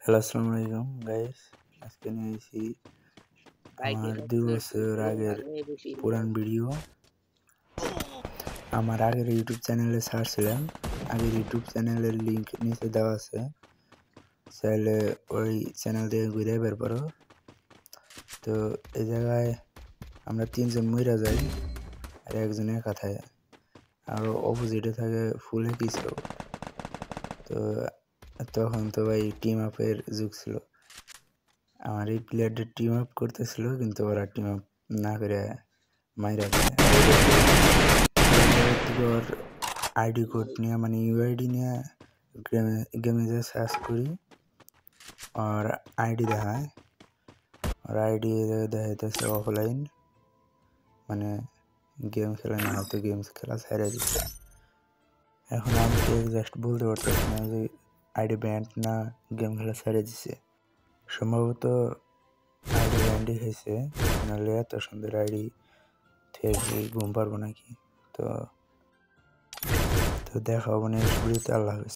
Hello, আসসালামু আলাইকুম guys. আজকে নিয়েছি আমার 2 বছর আগের পুরান ভিডিও। আমার আগের ইউটিউব চ্যানেলে ছাড়ছিলাম। আগের ইউটিউব চ্যানেলের লিঙ্ক নিচে দেওয়া আছে, চাইলে ওই চ্যানেল থেকে ঘুরে বের করো। তো এই জায়গায় আমরা 3 জন মইরা যাই আর একজন একা থাকে, আর অপোজিটে থাকে ফুল কিছু। তো তখন তো ভাই টিম আপের যুগ ছিল। আমার এই প্লেয়ারদের টিম আপ করতেছিল, কিন্তু ওরা টিম আপ না করে মাইরা দেয়। ওর আইডি কোড নিয়ে, মানে ইউআইডি নিয়ে গেমে যে সার্চ করি, আর আইডি দেখায়। আর আইডি দেখাইতেছে অফলাইন, মানে গেম খেলে না, হয়তো গেমস খেলা ছেড়ে দিচ্ছে। এখন আমি তো জাস্ট বলতে পারতেছি না যে আইডি ব্যান্ড না গেম খেলা ছেড়ে দিচ্ছে। সম্ভবত আইডি ব্যান্ডই হয়েছে, নাহলে এত সুন্দর আইডি থেকে ঘুম পারবো নাকি। তো দেখা হবে নেক্সট ভিডিওতে। আল্লাহ হাফেজ।